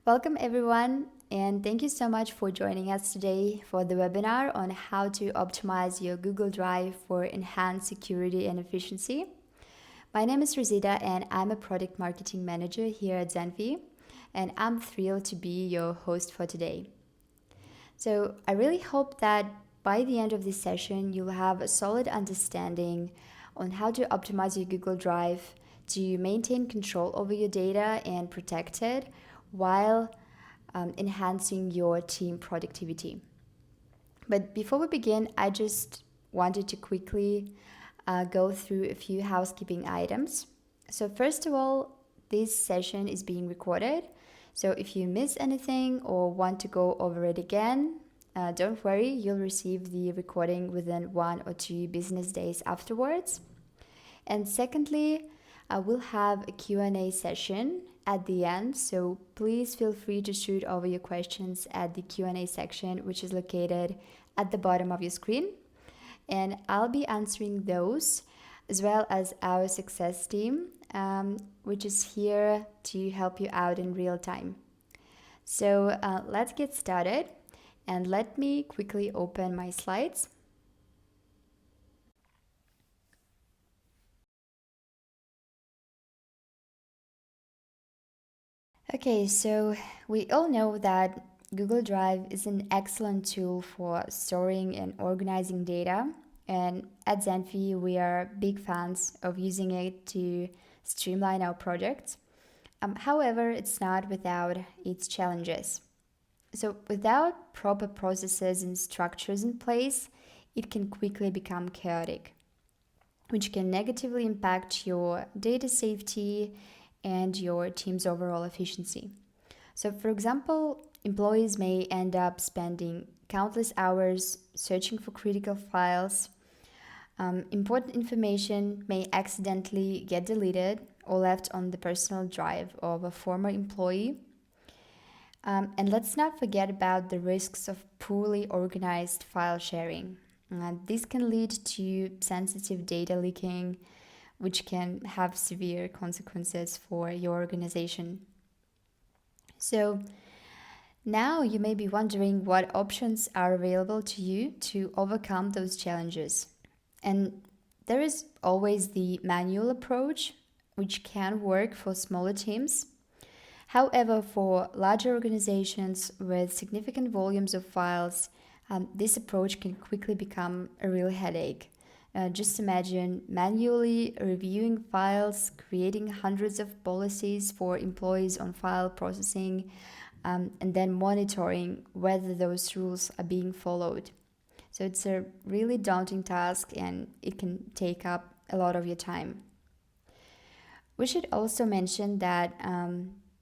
Welcome everyone, and thank you so much for joining us today for the webinar on how to optimize your Google Drive for enhanced security and efficiency. My name is Rosita and I'm a product marketing manager here at Zenphi, and I'm thrilled to be your host for today. So I really hope that by the end of this session, you'll have a solid understanding on how to optimize your Google Drive to maintain control over your data and protect it while enhancing your team productivity. But before we begin, I just wanted to quickly go through a few housekeeping items. So first of all, this session is being recorded. So if you miss anything or want to go over it again, don't worry, you'll receive the recording within 1 or 2 business days afterwards. And secondly, I will have a Q&A session at the end, so please feel free to shoot over your questions at the Q&A section, which is located at the bottom of your screen. And I'll be answering those, as well as our success team, which is here to help you out in real time. So let's get started, and let me quickly open my slides. Okay, so we all know that Google Drive is an excellent tool for storing and organizing data, and at Zenphi we are big fans of using it to streamline our projects. However, it's not without its challenges. So without proper processes and structures in place, it can quickly become chaotic, which can negatively impact your data safety and your team's overall efficiency. So, for example, employees may end up spending countless hours searching for critical files. Important information may accidentally get deleted or left on the personal drive of a former employee. And let's not forget about the risks of poorly organized file sharing. This can lead to sensitive data leaking, which can have severe consequences for your organization. So now you may be wondering what options are available to you to overcome those challenges. And there is always the manual approach, which can work for smaller teams. However, for larger organizations with significant volumes of files, this approach can quickly become a real headache. Just imagine manually reviewing files, creating hundreds of policies for employees on file processing, and then monitoring whether those rules are being followed. So it's a really daunting task and it can take up a lot of your time. We should also mention that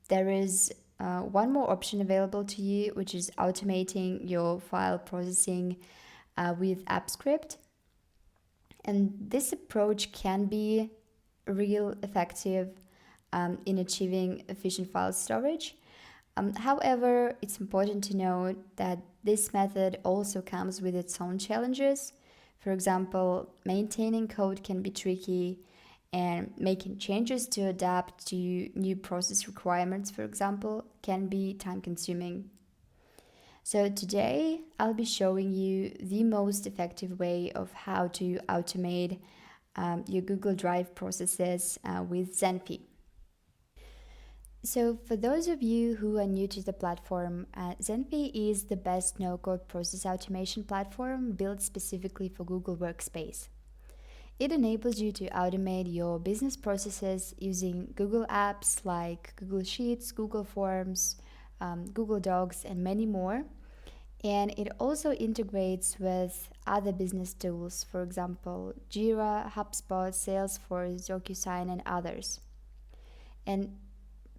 there is one more option available to you, which is automating your file processing with AppScript. And this approach can be real effective in achieving efficient file storage. However, it's important to note that this method also comes with its own challenges. For example, maintaining code can be tricky, and making changes to adapt to new process requirements, for example, can be time-consuming. So today, I'll be showing you the most effective way of how to automate your Google Drive processes with Zenphi. So for those of you who are new to the platform, Zenphi is the best no-code process automation platform built specifically for Google Workspace. It enables you to automate your business processes using Google apps like Google Sheets, Google Forms, Google Docs, and many more. And it also integrates with other business tools, for example, Jira, HubSpot, Salesforce, DocuSign, and others. And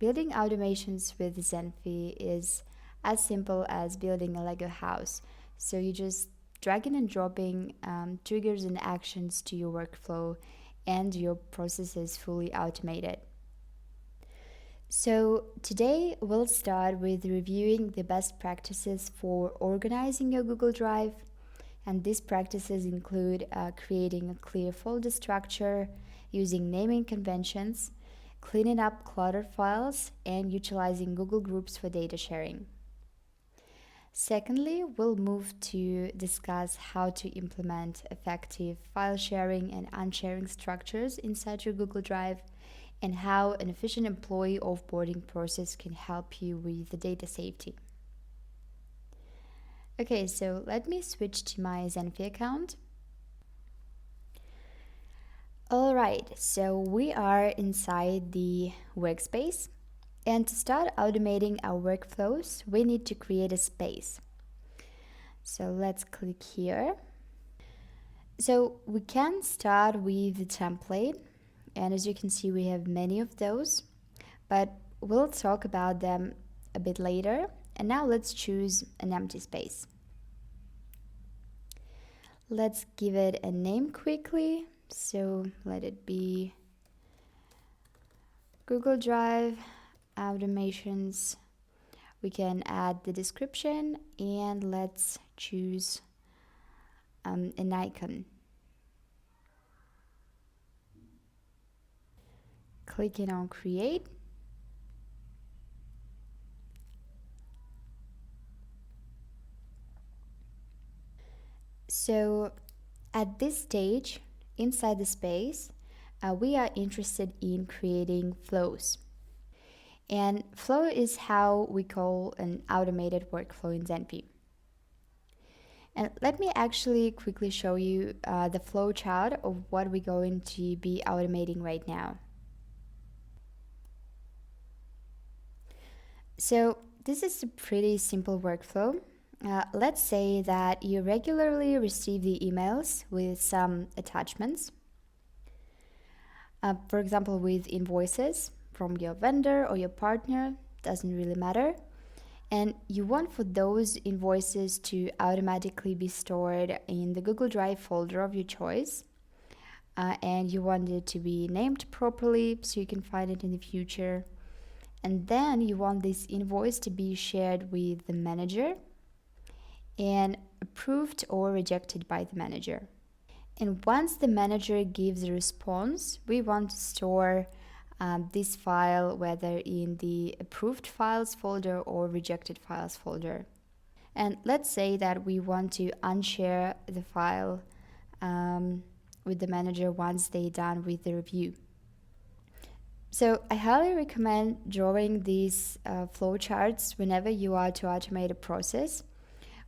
building automations with Zenphi is as simple as building a Lego house. So you just dragging and dropping triggers and actions to your workflow, and your process is fully automated. So today we'll start with reviewing the best practices for organizing your Google Drive, and these practices include creating a clear folder structure, using naming conventions, cleaning up cluttered files, and utilizing Google Groups for data sharing. Secondly, we'll move to discuss how to implement effective file sharing and unsharing structures inside your Google Drive, and how an efficient employee offboarding process can help you with the data safety. Okay, so let me switch to my Zenphi account. Alright, so we are inside the workspace, and to start automating our workflows, we need to create a space. So let's click here. So we can start with the template, and as you can see, we have many of those, but we'll talk about them a bit later. And now let's choose an empty space. Let's give it a name quickly. So let it be Google Drive automations. We can add the description, and let's choose an icon. Clicking on create. So at this stage, inside the space, we are interested in creating flows. And flow is how we call an automated workflow in Zenphi. And let me actually quickly show you the flow chart of what we're going to be automating right now. So this is a pretty simple workflow. Let's say that you regularly receive the emails with some attachments. For example, with invoices from your vendor or your partner, doesn't really matter. And you want for those invoices to automatically be stored in the Google Drive folder of your choice. And you want it to be named properly so you can find it in the future. And then you want this invoice to be shared with the manager and approved or rejected by the manager. And once the manager gives a response, we want to store this file whether in the approved files folder or rejected files folder. And let's say that we want to unshare the file with the manager once they're done with the review. So I highly recommend drawing these flowcharts whenever you are to automate a process.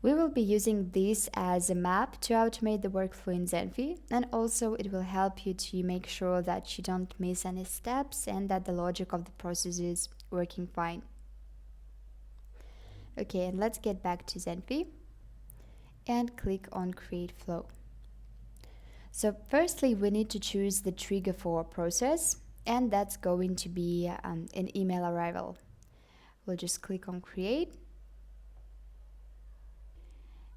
We will be using this as a map to automate the workflow in Zenphi, and also it will help you to make sure that you don't miss any steps and that the logic of the process is working fine. Okay, and let's get back to Zenphi and click on Create Flow. So firstly, we need to choose the trigger for a process, and that's going to be an email arrival. We'll just click on Create.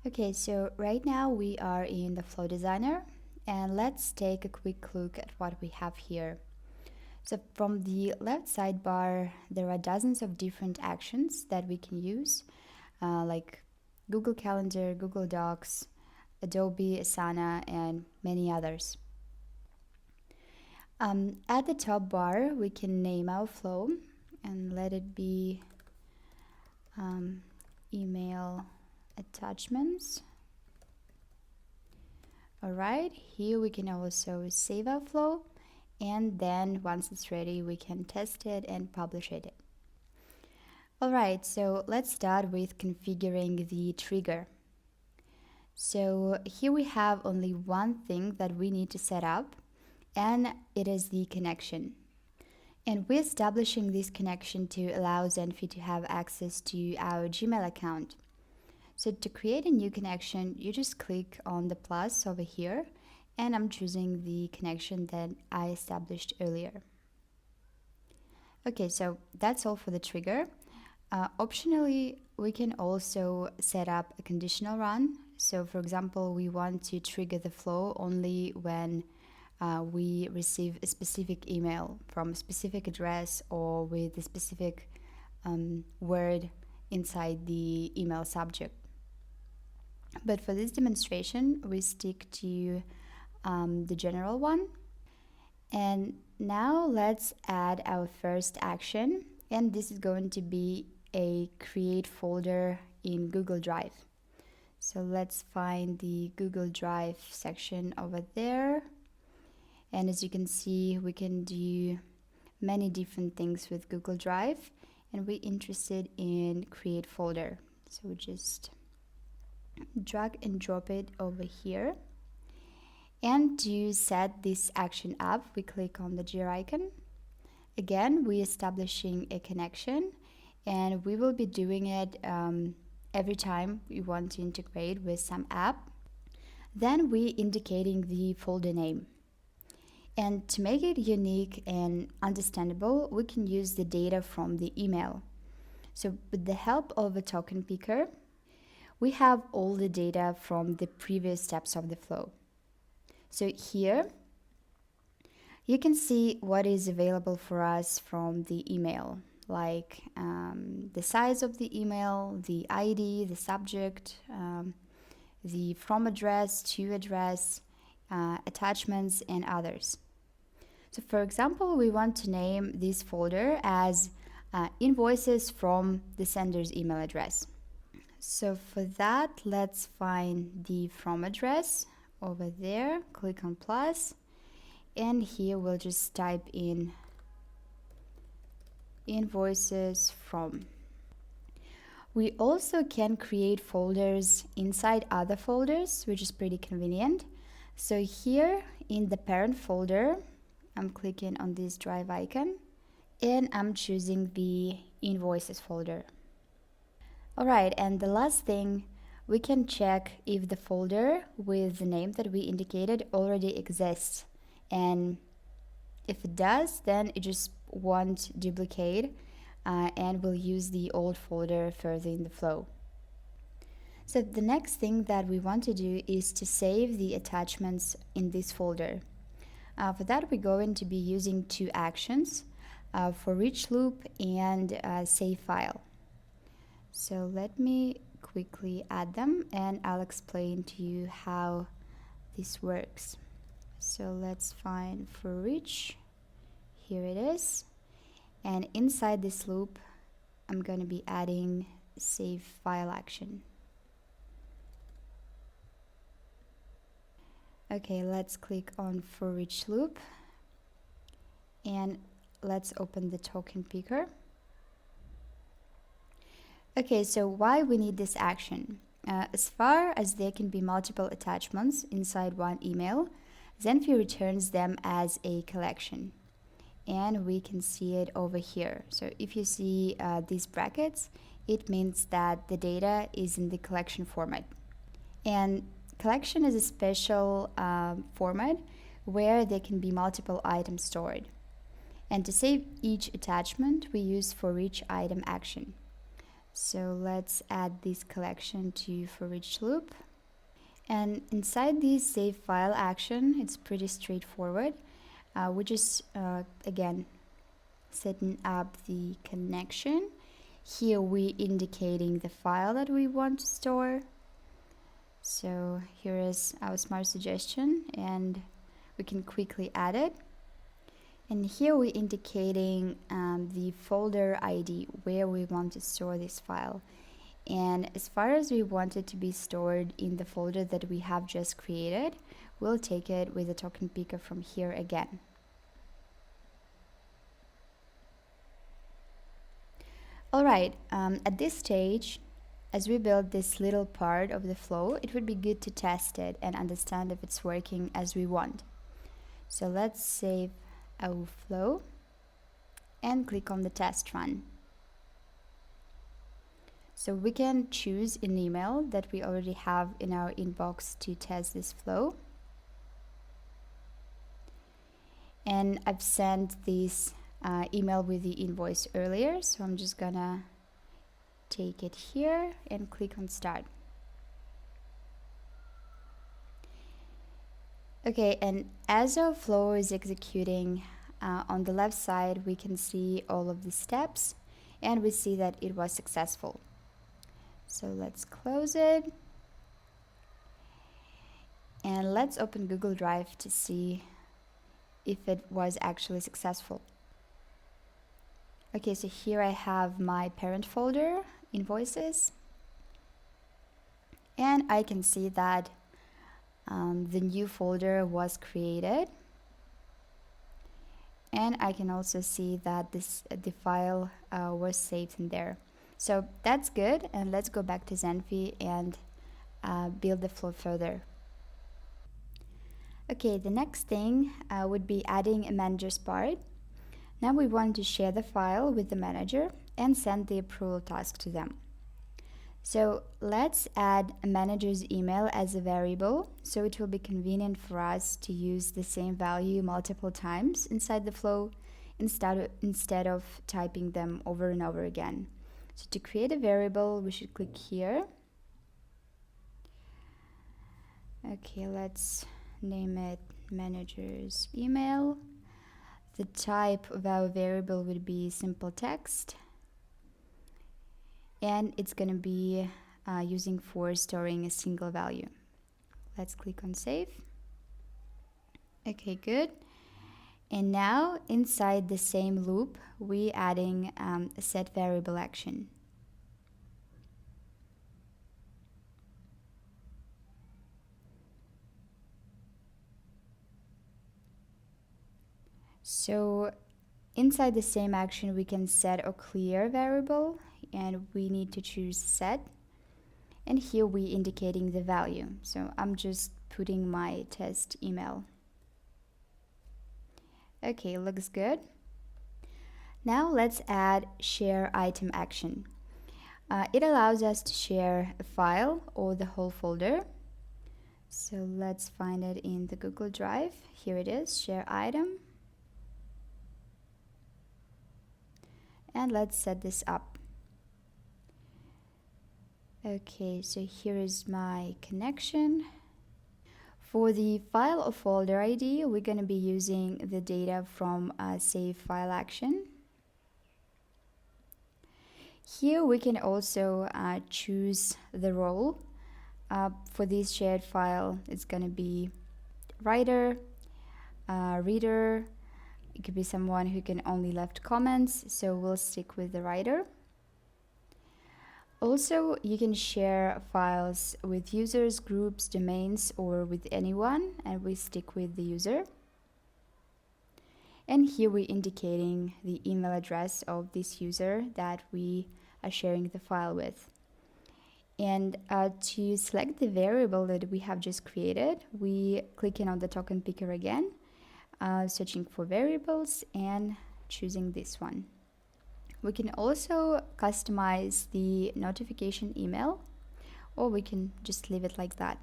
Okay, so right now we are in the Flow Designer, and let's take a quick look at what we have here. So from the left sidebar, there are dozens of different actions that we can use, like Google Calendar, Google Docs, Adobe, Asana, and many others. At the top bar, we can name our flow and let it be email attachments. Alright, here we can also save our flow, and then once it's ready we can test it and publish it. Alright, so let's start with configuring the trigger. So here we have only one thing that we need to set up, and it is the connection. And we're establishing this connection to allow Zenphi to have access to our Gmail account. So to create a new connection, you just click on the plus over here, and I'm choosing the connection that I established earlier. Okay, so that's all for the trigger. Optionally, we can also set up a conditional run. So for example, we want to trigger the flow only when we receive a specific email from a specific address or with a specific word inside the email subject. But for this demonstration, we stick to the general one. And now let's add our first action, and this is going to be a create folder in Google Drive. So let's find the Google Drive section over there. And as you can see, we can do many different things with Google Drive, and we're interested in create folder. So we just drag and drop it over here. And to set this action up, we click on the gear icon. Again, we're establishing a connection, and we will be doing it every time we want to integrate with some app. Then we're indicating the folder name. And to make it unique and understandable, we can use the data from the email. So with the help of a token picker, we have all the data from the previous steps of the flow. So here, you can see what is available for us from the email, like the size of the email, the ID, the subject, the from address, to address, attachments, and others. So for example, we want to name this folder as invoices from the sender's email address. So for that, let's find the from address over there, click on plus, and here we'll just type in invoices from. We also can create folders inside other folders, which is pretty convenient. So here in the parent folder, I'm clicking on this drive icon, and I'm choosing the invoices folder. Alright, and the last thing, we can check if the folder with the name that we indicated already exists. And if it does, then it just won't duplicate and we'll use the old folder further in the flow. So the next thing that we want to do is to save the attachments in this folder. For that, we're going to be using two actions, for each loop and save file. So let me quickly add them, and I'll explain to you how this works. So let's find for each. Here it is. And inside this loop, I'm going to be adding save file action. Okay, let's click on for each loop, and let's open the token picker. Okay, so why we need this action? As far as there can be multiple attachments inside one email, Zenphi returns them as a collection. And we can see it over here. So if you see these brackets, it means that the data is in the collection format. And collection is a special format where there can be multiple items stored. And to save each attachment, we use for each item action. So let's add this collection to for each loop. And inside this save file action, it's pretty straightforward. We're just, again, setting up the connection. Here we're indicating the file that we want to store. So here is our smart suggestion, and we can quickly add it. And here we're indicating the folder ID where we want to store this file. And as far as we want it to be stored in the folder that we have just created, we'll take it with a token picker from here again. Alright, at this stage, as we build this little part of the flow, it would be good to test it and understand if it's working as we want. So let's save our flow and click on the test run. So we can choose an email that we already have in our inbox to test this flow. And I've sent this email with the invoice earlier, so I'm just gonna take it here and click on start. Okay, and as our flow is executing, on the left side we can see all of the steps, and we see that it was successful. So let's close it, and let's open Google Drive to see if it was actually successful. Okay, so here I have my parent folder, invoices, and I can see that the new folder was created, and I can also see that the file was saved in there. So that's good, and let's go back to Zenphi and build the flow further. Okay, the next thing would be adding a manager's part. Now we want to share the file with the manager and send the approval task to them. So let's add a manager's email as a variable, so it will be convenient for us to use the same value multiple times inside the flow instead of typing them over and over again. So to create a variable, we should click here. Okay, let's name it manager's email. The type of our variable would be simple text, and it's going to be using for storing a single value. Let's click on save. Okay, good. And now inside the same loop, we're adding a set variable action. So inside the same action, we can set a clear variable, and we need to choose set. And here we're indicating the value. So I'm just putting my test email. Okay, looks good. Now let's add share item action. It allows us to share a file or the whole folder. So let's find it in the Google Drive. Here it is, share item. And let's set this up. Okay, so here is my connection. For the file or folder ID, we're going to be using the data from save file action. Here we can also choose the role. For this shared file, it's going to be writer, reader. It could be someone who can only left comments, so we'll stick with the writer. Also, you can share files with users, groups, domains, or with anyone, and we stick with the user. And here we're indicating the email address of this user that we are sharing the file with. And to select the variable that we have just created, we clicking on the token picker again, searching for variables and choosing this one. We can also customize the notification email, or we can just leave it like that.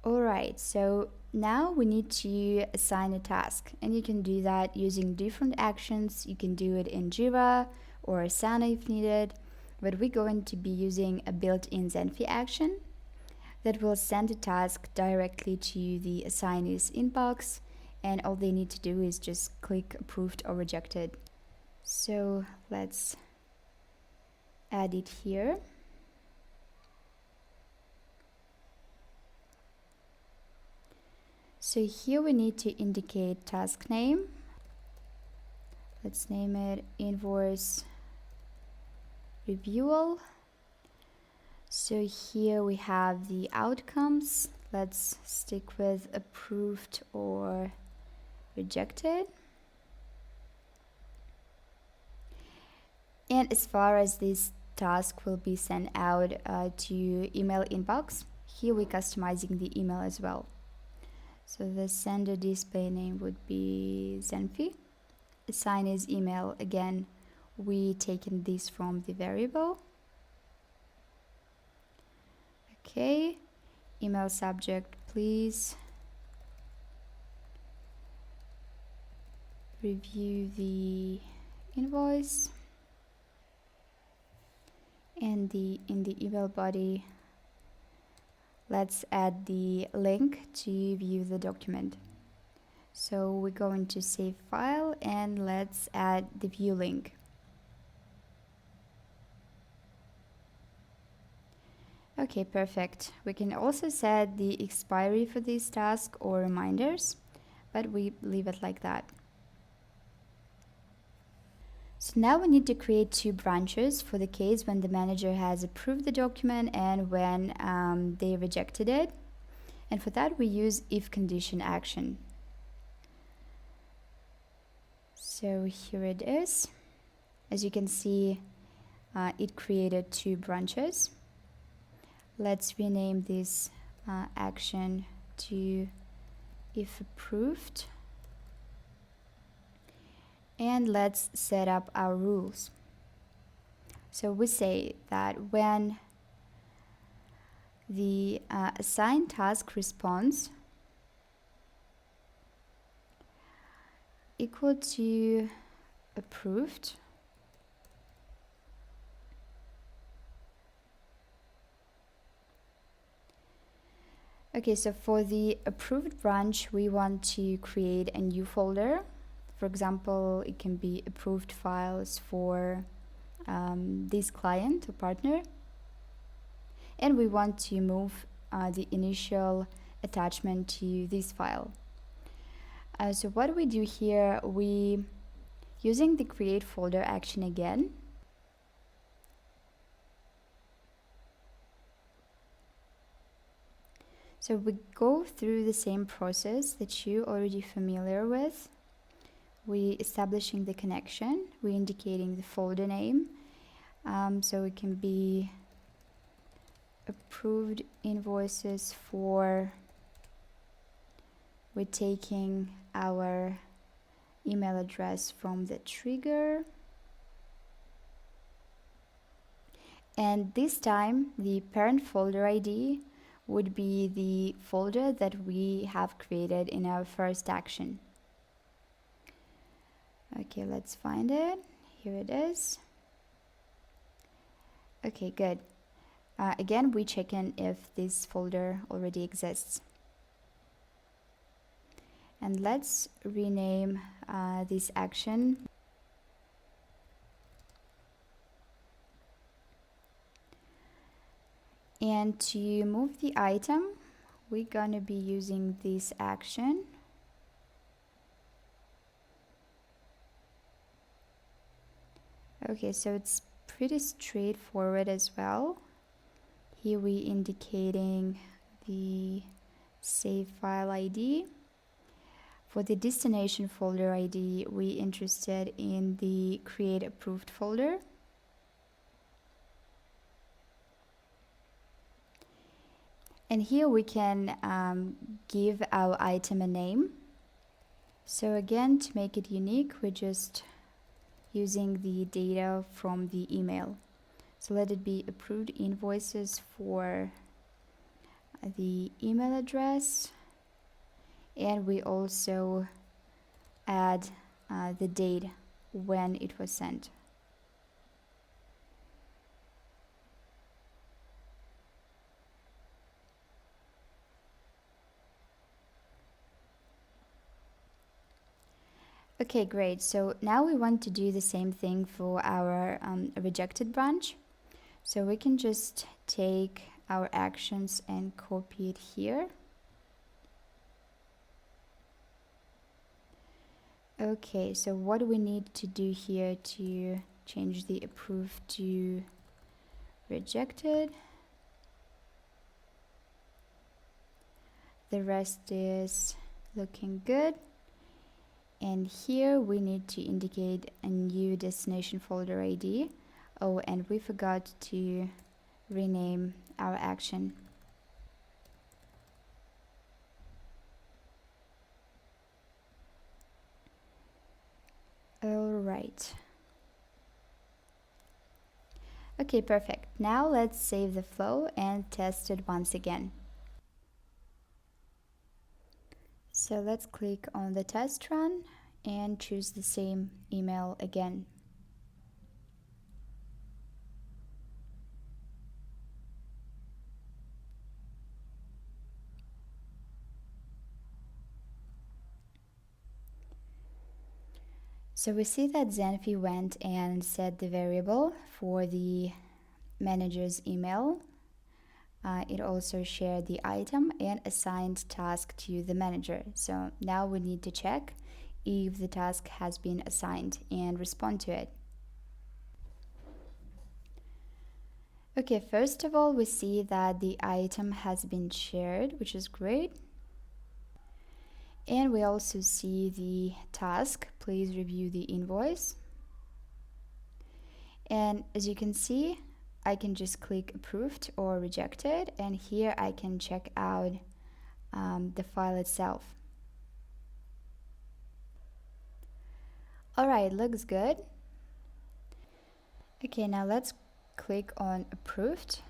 Alright, so now we need to assign a task, and you can do that using different actions. You can do it in Jira or Asana if needed, but we're going to be using a built-in Zenphi action that will send a task directly to the assignee's inbox, and all they need to do is just click approved or rejected. So let's add it here. So here we need to indicate task name. Let's name it invoice reviewal. So here we have the outcomes. Let's stick with approved or rejected. And as far as this task will be sent out to email inbox, here we're customizing the email as well. So the sender display name would be Zenphi. Assignee's email, again, we taken this from the variable. Okay, email subject, please review the invoice. And in the email body, let's add the link to view the document. So we're going to save file and let's add the view link. Okay, perfect. We can also set the expiry for this task or reminders. but we leave it like that. So now we need to create two branches for the case when the manager has approved the document and when they rejected it. And for that we use if condition action. So here it is. As you can see, it created two branches. Let's rename this action to if approved. And let's set up our rules. So we say that when the assigned task response equal to approved, okay, so for the approved branch we want to create a new folder. For example, it can be approved files for this client or partner, and we want to move the initial attachment to this file. So what we do here, we using the create folder action again, so we go through the same process that you're already familiar with. We establishing the connection, we indicating the folder name, so it can be approved invoices for, we're taking our email address from the trigger, and this time the parent folder ID would be the folder that we have created in our first action. Okay, let's find it. Here it is. Okay, good. Again, we check in if this folder already exists. And let's rename this action. And to move the item, we're gonna be using this action. Okay, so it's pretty straightforward as well. Here we indicating the save file ID. For the destination folder ID, we interested in the create approved folder. And here we can give our item a name. So again, to make it unique, we're just using the data from the email. So let it be approved invoices for the email address, and we also add the date when it was sent. Okay, great. So now we want to do the same thing for our rejected branch. So we can just take our actions and copy it here. Okay, so what do we need to do here to change the approved to rejected? The rest is looking good. And here we need to indicate a new destination folder ID. Oh, and we forgot to rename our action. All right. Okay, perfect. Now let's save the flow and test it once again. So let's click on the test run and choose the same email again. So we see that Zenphi went and set the variable for the manager's email It also shared the item and assigned task to the manager. So now we need to check if the task has been assigned and respond to it. Okay, first of all, we see that the item has been shared, which is great. And we also see the task. Please review the invoice. And as you can see, I can just click approved or rejected, and here I can check out the file itself. Alright, looks good. Okay, now let's click on approved.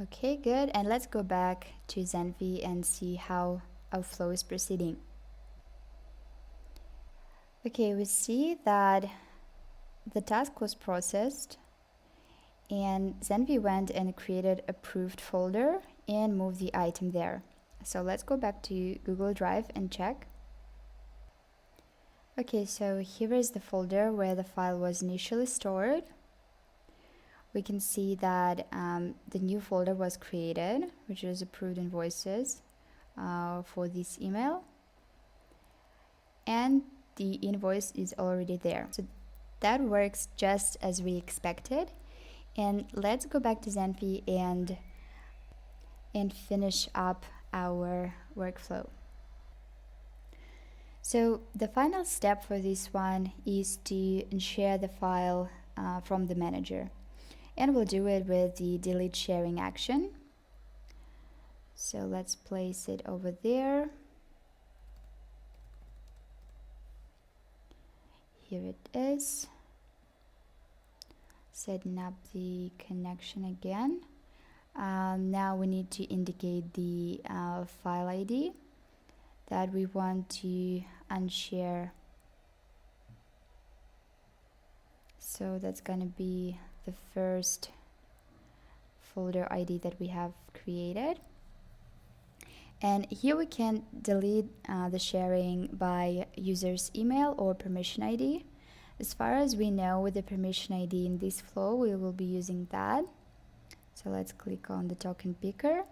Okay, good. And let's go back to Zenphi and see how our flow is proceeding. Okay, we see that the task was processed and Zenphi went and created a approved folder and moved the item there. So let's go back to Google Drive and check. Okay, so here is the folder where the file was initially stored. We can see that the new folder was created, which is approved invoices for this email. And the invoice is already there. So that works just as we expected. And let's go back to Zenphi and finish up our workflow. So the final step for this one is to share the file from the manager. And we'll do it with the delete sharing action. So let's place it over there. Here it is. Setting up the connection again. Now we need to indicate the file ID that we want to unshare. So that's going to be the first folder ID that we have created. And here we can delete the sharing by user's email or permission ID. As far as we know, with the permission ID in this flow, we will be using that. So let's click on the token picker.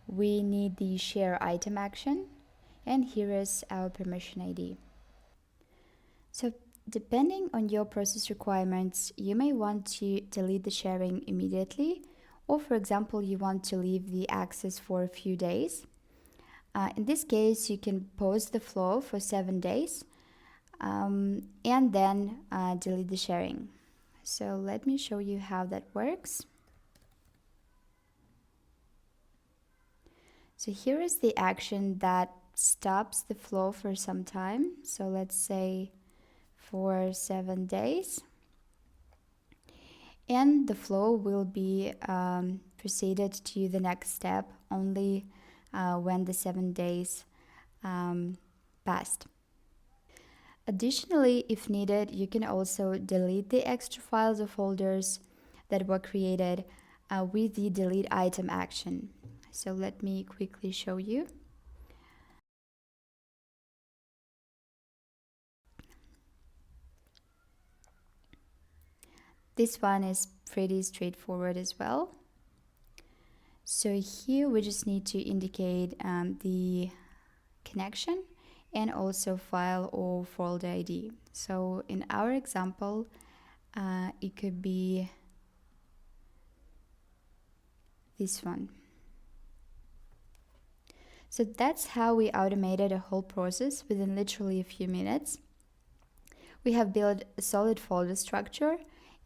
We need the share item action, and here is our permission ID. So depending on your process requirements, you may want to delete the sharing immediately, or for example, you want to leave the access for a few days. In this case, you can pause the flow for 7 days and then delete the sharing. So let me show you how that works. So here is the action that stops the flow for some time. So let's say for 7 days. And the flow will be proceeded to the next step only when the 7 days passed. Additionally, if needed, you can also delete the extra files or folders that were created with the delete item action. So let me quickly show you. This one is pretty straightforward as well. So here we just need to indicate the connection and also file or folder ID. So in our example, it could be this one. So that's how we automated a whole process within literally a few minutes. We have built a solid folder structure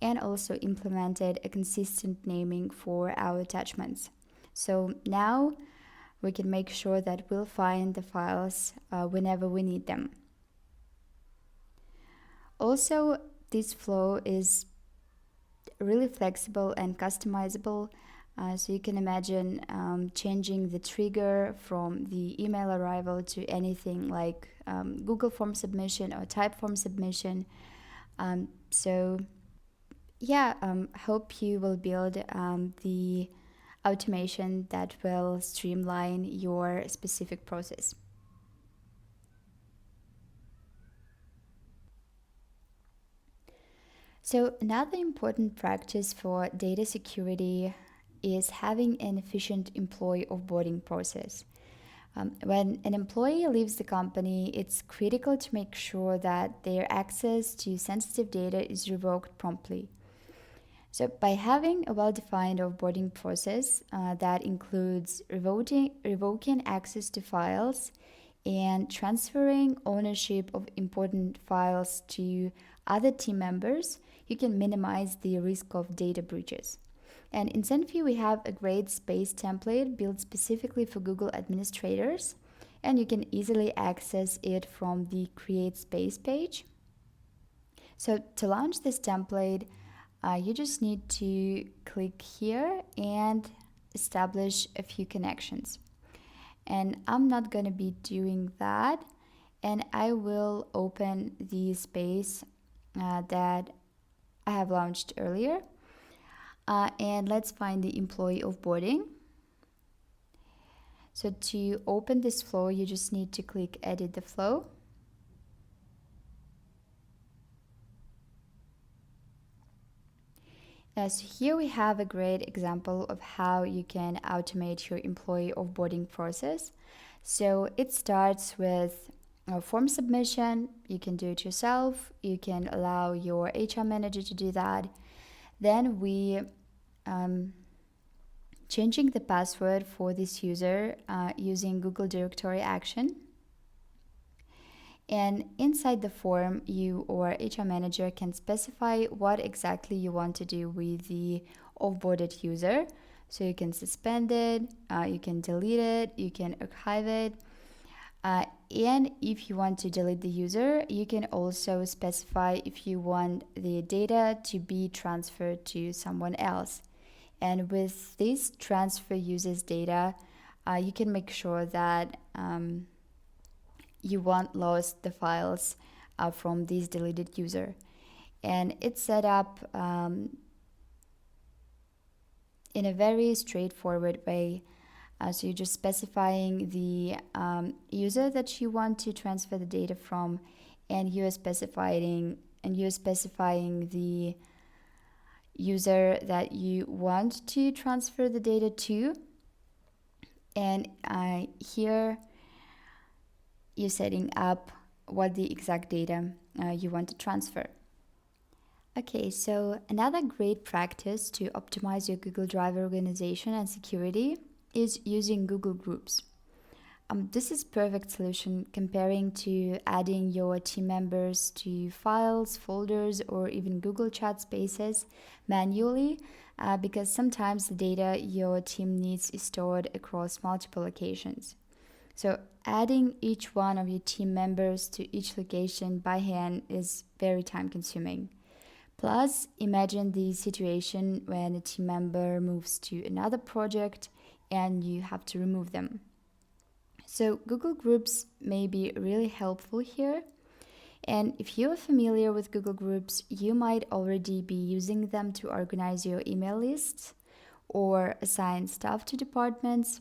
and also implemented a consistent naming for our attachments. So now we can make sure that we'll find the files whenever we need them. Also, this flow is really flexible and customizable. So you can imagine changing the trigger from the email arrival to anything like Google form submission or type form submission. Hope you will build the automation that will streamline your specific process. So another important practice for data security is having an efficient employee offboarding process. When an employee leaves the company, it's critical to make sure that their access to sensitive data is revoked promptly. So, by having a well defined offboarding process that includes revoking access to files and transferring ownership of important files to other team members, you can minimize the risk of data breaches. And in Zenphi, we have a great space template built specifically for Google administrators, and you can easily access it from the Create Space page. So, to launch this template, you just need to click here and establish a few connections. And I'm not going to be doing that, and I will open the space that I have launched earlier. And let's find the employee offboarding. So to open this flow, you just need to click Edit the Flow. So here we have a great example of how you can automate your employee offboarding process. So it starts with a form submission. You can do it yourself. You can allow your HR manager to do that. Then we changing the password for this user using Google Directory Action. And inside the form, you or HR manager can specify what exactly you want to do with the offboarded user. So you can suspend it, you can delete it, you can archive it. And if you want to delete the user, you can also specify if you want the data to be transferred to someone else. And with this transfer users data, you can make sure that you won't lose the files from this deleted user. And it's set up in a very straightforward way. So you're just specifying the user that you want to transfer the data from, and you're specifying the user that you want to transfer the data to. And here you're setting up what the exact data you want to transfer. Okay, so another great practice to optimize your Google Drive organization and security is using Google Groups. This is perfect solution comparing to adding your team members to files, folders, or even Google Chat spaces manually, because sometimes the data your team needs is stored across multiple locations. So adding each one of your team members to each location by hand is very time consuming. Plus, imagine the situation when a team member moves to another project and you have to remove them. So Google Groups may be really helpful here. And if you are familiar with Google Groups, you might already be using them to organize your email lists or assign stuff to departments.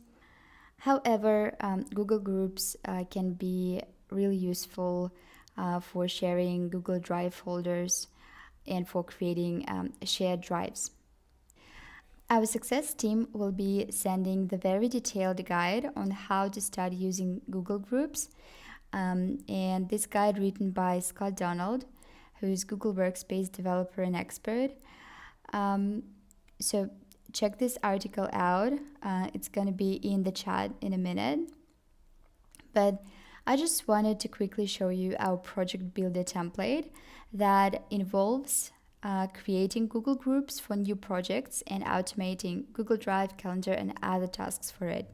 However, Google Groups can be really useful for sharing Google Drive folders and for creating shared drives. Our success team will be sending the very detailed guide on how to start using Google Groups. And this guide written by Scott Donald, who is Google Workspace developer and expert. So check this article out. It's going to be in the chat in a minute. But I just wanted to quickly show you our project builder template that involves creating Google Groups for new projects and automating Google Drive, Calendar, and other tasks for it.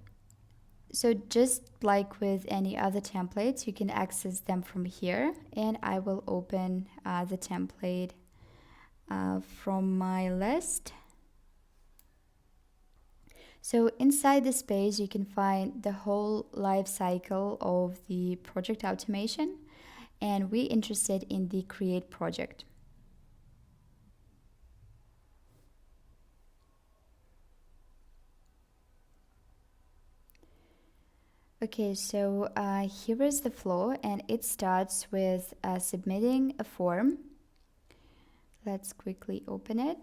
So just like with any other templates, you can access them from here, and I will open the template from my list. So inside this page, you can find the whole life cycle of the project automation, and we're interested in the create project. Okay, so here is the flow, and it starts with submitting a form. Let's quickly open it.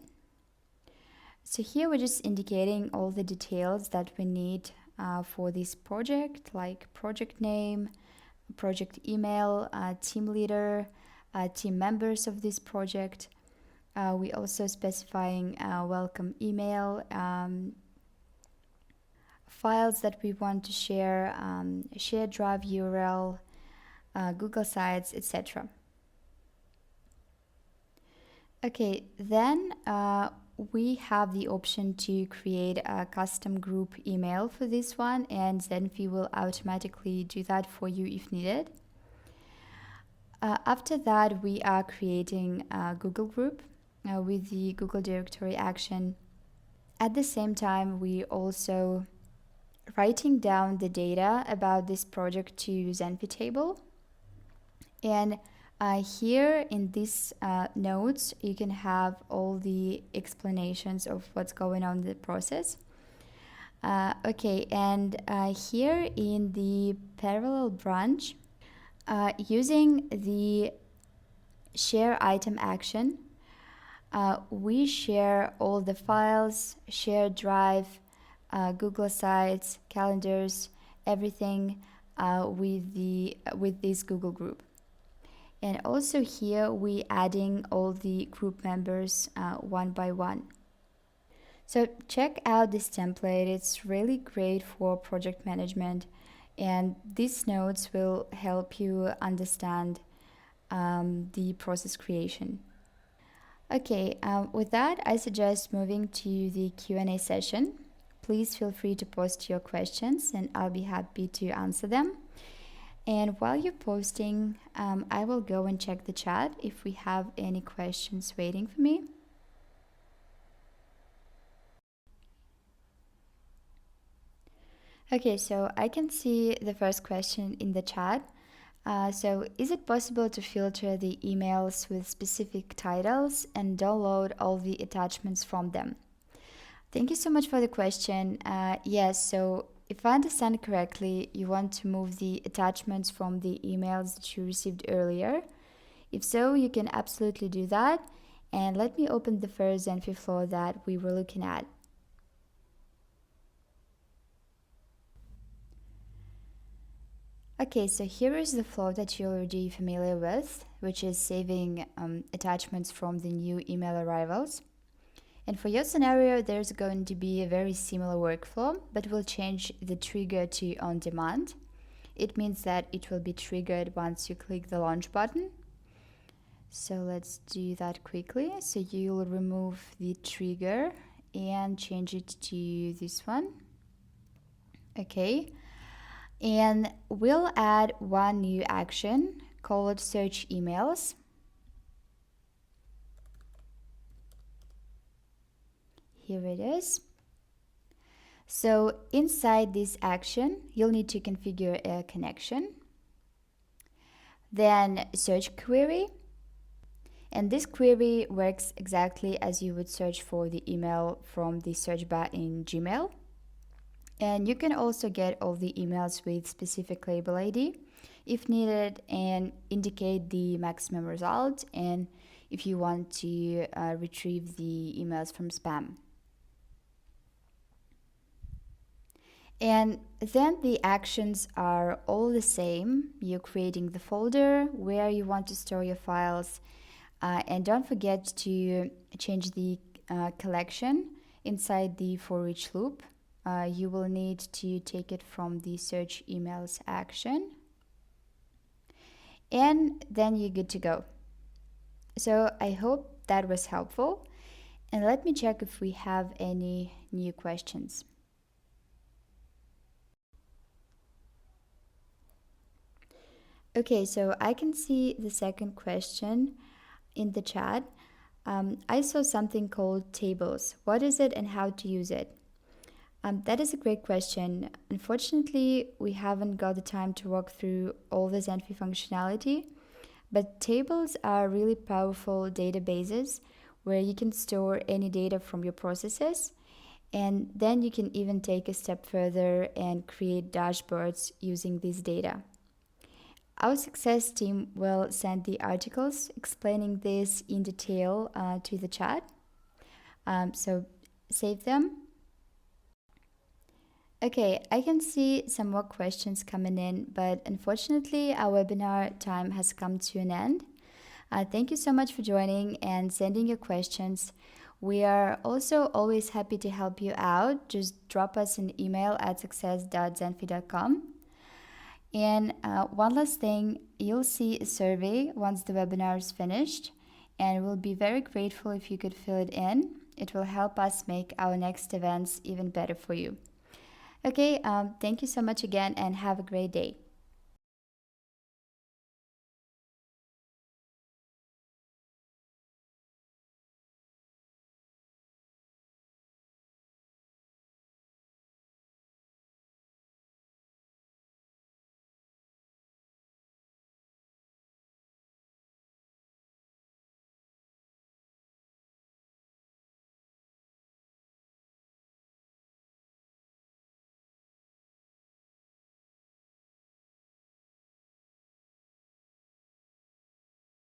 So here we're just indicating all the details that we need for this project, like project name, project email, team leader, team members of this project. We also specifying welcome email, files that we want to share, share drive URL, Google Sites, etc. Okay, then we have the option to create a custom group email for this one, and Zenphi will automatically do that for you if needed. After that, we are creating a Google group with the Google directory action. At the same time, we also writing down the data about this project to Zenphi table. And here in these notes, you can have all the explanations of what's going on in the process. Okay, and here in the parallel branch, using the share item action, we share all the files, share drive, Google Sites, calendars, everything with this Google group. And also here we adding all the group members one by one. So check out this template. It's really great for project management, and these notes will help you understand the process creation. Okay, with that, I suggest moving to the Q&A session. Please feel free to post your questions and I'll be happy to answer them. And while you're posting, I will go and check the chat if we have any questions waiting for me. Okay, so I can see the first question in the chat. So is it possible to filter the emails with specific titles and download all the attachments from them? Thank you so much for the question. Yes, so if I understand correctly, you want to move the attachments from the emails that you received earlier. If so, you can absolutely do that. And let me open the first Zenphi flow that we were looking at. Okay, so here is the flow that you're already familiar with, which is saving attachments from the new email arrivals. And for your scenario, there's going to be a very similar workflow, but we'll change the trigger to on demand. It means that it will be triggered once you click the launch button. So let's do that quickly. So you'll remove the trigger and change it to this one. Okay. And we'll add one new action called search emails. Here it is. So inside this action, you'll need to configure a connection, then search query. And this query works exactly as you would search for the email from the search bar in Gmail. And you can also get all the emails with specific label ID if needed and indicate the maximum result, and if you want to retrieve the emails from spam. And then the actions are all the same. You're creating the folder where you want to store your files, and don't forget to change the collection inside the for each loop. You will need to take it from the search emails action, and then you're good to go. So I hope that was helpful, and let me check if we have any new questions. Okay, so I can see the second question in the chat. I saw something called tables. What is it and how to use it? That is a great question. Unfortunately, we haven't got the time to walk through all the Zenphi functionality, but tables are really powerful databases where you can store any data from your processes, and then you can even take a step further and create dashboards using this data. Our success team will send the articles explaining this in detail to the chat. So save them. Okay, I can see some more questions coming in, but unfortunately, our webinar time has come to an end. Thank you so much for joining and sending your questions. We are also always happy to help you out. Just drop us an email at success.zenphi.com. And one last thing, you'll see a survey once the webinar is finished, and we'll be very grateful if you could fill it in. It will help us make our next events even better for you. Okay, thank you so much again, and have a great day.